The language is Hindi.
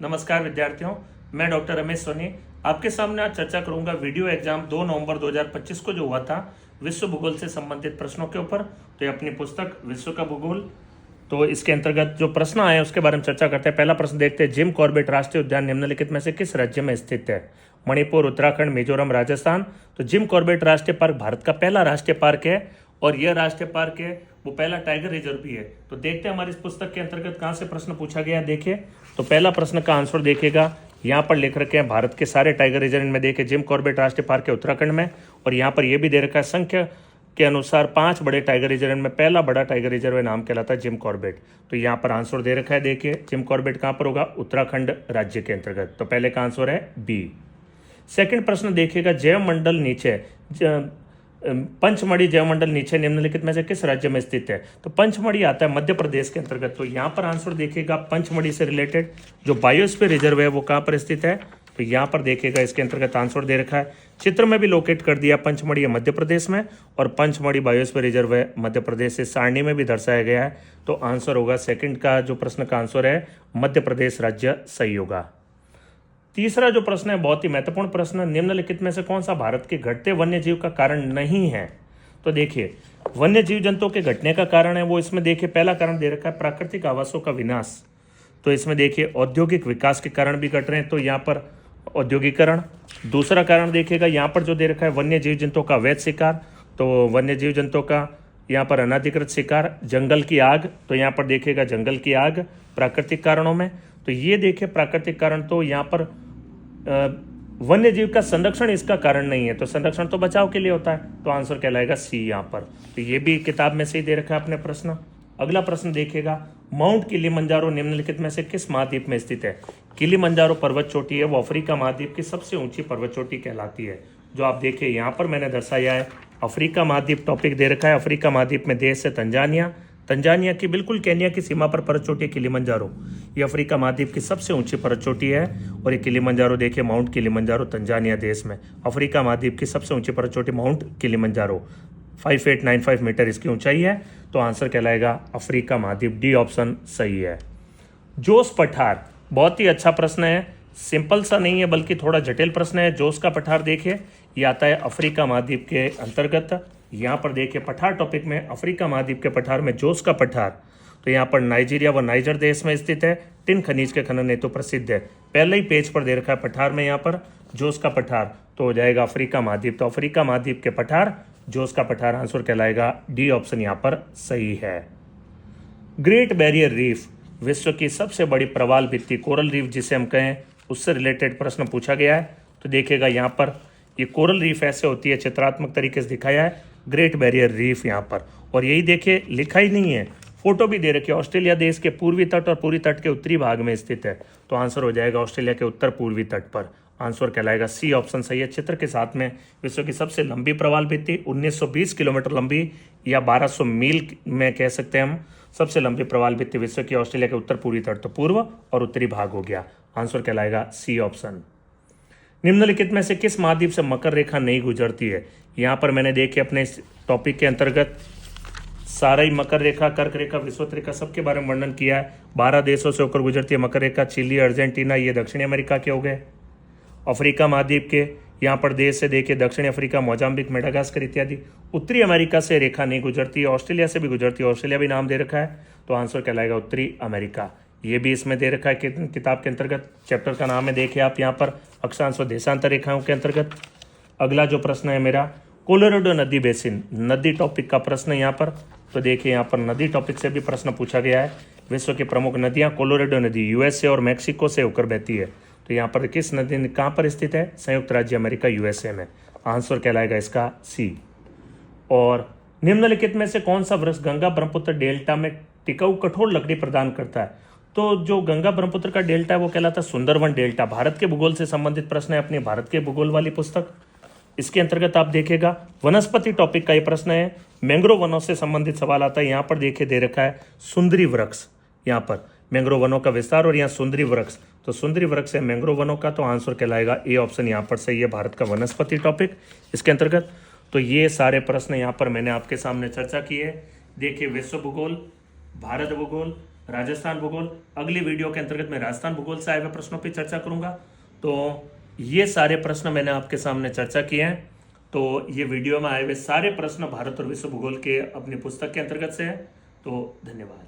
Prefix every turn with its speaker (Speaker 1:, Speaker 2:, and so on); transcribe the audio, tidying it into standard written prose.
Speaker 1: नमस्कार विद्यार्थियों, मैं डॉक्टर रमेश सोनी आपके सामने आज चर्चा करूंगा वीडियो एग्जाम 2 नवंबर 2025 को जो हुआ था विश्व भूगोल से संबंधित प्रश्नों के ऊपर। तो ये अपनी पुस्तक विश्व का भूगोल, तो इसके अंतर्गत जो प्रश्न आए उसके बारे में चर्चा करते हैं। पहला प्रश्न देखते हैं, जिम कॉर्बेट राष्ट्रीय उद्यान निम्नलिखित में से किस राज्य में स्थित है? मणिपुर, उत्तराखंड, मिजोरम, राजस्थान। तो जिम कॉर्बेट राष्ट्रीय पार्क भारत का पहला राष्ट्रीय पार्क है और यह राष्ट्रीय पार्क है वो पहला टाइगर रिजर्व भी है। तो देखते हैं हमारी इस पुस्तक के अंतर्गत कहाँ से प्रश्न पूछा गया है। देखिए, तो पहला प्रश्न का आंसर देखिएगा, यहाँ पर लिख रखे हैं भारत के सारे टाइगर रिजर्व में। देखिए, जिम कॉर्बेट राष्ट्रीय पार्क है उत्तराखंड में, और यहाँ पर यह भी दे रखा है संख्या के अनुसार 5 बड़े टाइगर रिजर्व में पहला बड़ा टाइगर रिजर्व नाम कहलाता है जिम कॉर्बेट। तो यहाँ पर आंसर दे रखा है, देखिए जिम कॉर्बेट कहाँ पर होगा? उत्तराखंड राज्य के अंतर्गत। तो पहले का आंसर है बी। सेकंड प्रश्न देखिएगा, जैवमंडल नीचे पंचमढ़ी जैवमंडल नीचे निम्नलिखित में से किस राज्य में स्थित है? तो पंचमढ़ी आता है मध्य प्रदेश के अंतर्गत। तो यहाँ पर आंसर देखिएगा, पंचमढ़ी से रिलेटेड जो बायोस्फीयर रिजर्व है वो कहाँ पर स्थित है? तो यहाँ पर देखिएगा इसके अंतर्गत आंसर दे रखा है, चित्र में भी लोकेट कर दिया। पंचमढ़ी है मध्य प्रदेश में और पंचमढ़ी बायोस्फीयर रिजर्व है मध्य प्रदेश से सारणी में भी दर्शाया गया है। तो आंसर होगा सेकंड का जो प्रश्न का आंसर है मध्य प्रदेश राज्य सही होगा। तीसरा जो प्रश्न है बहुत ही महत्वपूर्ण प्रश्न, निम्नलिखित में से कौन सा भारत के घटते वन्य जीव का कारण नहीं है? तो देखिए, वन्य जीव जंतुओं के घटने का कारण है वो इसमें देखिए पहला कारण दे रखा है प्राकृतिक आवासों का विनाश। तो इसमें देखिए औद्योगिक विकास के कारण भी घट रहे हैं, तो यहाँ पर औद्योगिकरण। दूसरा कारण देखिएगा यहाँ पर जो दे रखा है वन्य जीव जंतुओं का अवैध शिकार। तो वन्य जीव जंतुओं का यहाँ पर अनाधिकृत शिकार। जंगल की आग, तो यहाँ पर देखिएगा जंगल की आग प्राकृतिक कारणों में। तो ये देखिए प्राकृतिक कारण, तो यहाँ पर वन्य जीव का संरक्षण इसका कारण नहीं है, तो संरक्षण तो बचाव के लिए होता है। तो आंसर कहलाएगा सी यहाँ पर। तो ये भी किताब में से ही दे रखा है अपने प्रश्न। अगला प्रश्न देखिएगा, माउंट किलिमंजारो निम्नलिखित में से किस महाद्वीप में स्थित है? किलिमंजारो पर्वत चोटी है वो अफ्रीका महाद्वीप की सबसे ऊंची पर्वत चोटी कहलाती है। जो आप देखिए यहाँ पर मैंने दर्शाया है अफ्रीका महाद्वीप टॉपिक दे रखा है। अफ्रीका महाद्वीप में देश है तंजानिया। तंजानिया की बिल्कुल केन्या की सीमा पर पर्वत चोटी किलिमंजारो, ये अफ्रीका महाद्वीप की सबसे ऊंची पर्वत चोटी है। और ये किलिमंजारो देखिए, माउंट किलिमंजारो तंजानिया देश में, अफ्रीका महाद्वीप की सबसे ऊंची पर्वत चोटी माउंट किलिमंजारो, 5895 मीटर इसकी ऊंचाई है। तो आंसर कहलाएगा अफ्रीका महाद्वीप, डी ऑप्शन सही है। जोश पठार बहुत ही अच्छा प्रश्न है, सिंपल सा नहीं है बल्कि थोड़ा जटिल प्रश्न है। जोश का पठार देखिए, ये आता है अफ्रीका महाद्वीप के अंतर्गत। यहाँ पर देखिए पठार टॉपिक में अफ्रीका महाद्वीप के पठार में जोश का पठार, तो यहाँ पर नाइजीरिया व नाइजर देश में स्थित है। टिन खनिज के खनन हेतु प्रसिद्ध है। पहले ही पेज पर दे रखा है पठार में यहाँ पर जोश का पठार, तो हो जाएगा अफ्रीका महाद्वीप। तो अफ्रीका महाद्वीप के पठार, जोश का पठार, आंसर कहलाएगा डी ऑप्शन यहाँ पर सही है। ग्रेट बैरियर रीफ विश्व की सबसे बड़ी प्रवाल भित्ति, कोरल रीफ जिसे हम कहें, उससे रिलेटेड प्रश्न पूछा गया है। तो देखिएगा यहाँ पर ये कोरल रीफ ऐसे होती है, चित्रात्मक तरीके से दिखाया है ग्रेट बैरियर रीफ यहाँ पर। और यही देखिए लिखा ही नहीं है, फोटो भी दे रखी है। ऑस्ट्रेलिया देश के पूर्वी तट और पूर्वी तट के उत्तरी भाग में स्थित है। तो आंसर हो जाएगा ऑस्ट्रेलिया के उत्तर पूर्वी तट पर। आंसर कहलाएगा सी ऑप्शन सही है। चित्र के साथ में विश्व की सबसे लंबी प्रवाल भित्ति 1920 किलोमीटर लंबी या 1200 मील में कह सकते हैं हम, सबसे लंबी प्रवाल भित्ति विश्व की ऑस्ट्रेलिया के उत्तर पूर्वी तट, तो पूर्व और उत्तरी भाग हो गया। आंसर कहलाएगा सी ऑप्शन। निम्नलिखित में से किस महाद्वीप से मकर रेखा नहीं गुजरती है? यहाँ पर मैंने देखिए अपने इस टॉपिक के अंतर्गत सारा ही मकर रेखा, कर्क रेखा, विषुवत रेखा सबके बारे में वर्णन किया है। 12 देशों से होकर गुजरती है मकर रेखा। चिली, अर्जेंटीना, ये दक्षिणी अमेरिका के हो गए। अफ्रीका महाद्वीप के यहाँ पर देश से देखिए दक्षिणी अफ्रीका, मोजाम्बिक, मेडागास्कर इत्यादि। उत्तरी अमेरिका से रेखा नहीं गुजरती है, ऑस्ट्रेलिया से भी गुजरती है, ऑस्ट्रेलिया भी नाम दे रखा है। तो आंसर कहलाएगा उत्तरी अमेरिका। ये भी इसमें दे रखा है किताब के अंतर्गत, चैप्टर का नाम है देखिए आप यहाँ पर, अक्षांश व देशांतर रेखाओं के अंतर्गत। अगला जो प्रश्न है मेरा, कोलोराडो नदी बेसिन, नदी टॉपिक का प्रश्न यहाँ पर। तो देखिए यहाँ पर नदी टॉपिक से भी प्रश्न पूछा गया है। विश्व की प्रमुख नदियाँ, कोलोराडो नदी यूएसए और मैक्सिको से होकर बहती है। तो यहाँ पर किस नदी कहाँ पर स्थित है? संयुक्त राज्य अमेरिका यूएसए में। आंसर कहलाएगा इसका सी। और निम्नलिखित में से कौन सा वृक्ष गंगा ब्रह्मपुत्र डेल्टा में टिकाऊ कठोर लकड़ी प्रदान करता है? तो जो गंगा ब्रह्मपुत्र का डेल्टा है वो कहलाता है सुंदरवन डेल्टा। भारत के भूगोल से संबंधित प्रश्न है अपनी भारत के भूगोल वाली पुस्तक, इसके अंतर्गत आप देखिएगा वनस्पति टॉपिक का ये प्रश्न है। मैंग्रोव वनों से संबंधित सवाल आता है। यहाँ पर देखिए दे रखा है सुंदरी वृक्ष, यहाँ पर मैंग्रोव वनों का विस्तार और यहाँ सुंदरी वृक्ष, तो सुंदरी वृक्ष है मैंग्रोव वनों का। तो आंसर कहलाएगा ए ऑप्शन यहाँ पर सही है, भारत का वनस्पति टॉपिक इसके अंतर्गत। तो ये सारे प्रश्न यहाँ पर मैंने आपके सामने चर्चा की है। देखिए विश्व भूगोल, भारत भूगोल, राजस्थान भूगोल। अगली वीडियो के अंतर्गत मैं राजस्थान भूगोल से आए हुए प्रश्नों पर चर्चा करूंगा। तो ये सारे प्रश्न मैंने आपके सामने चर्चा किए हैं। तो ये वीडियो में आए हुए सारे प्रश्न भारत और विश्व भूगोल के अपनी पुस्तक के अंतर्गत से है। तो धन्यवाद।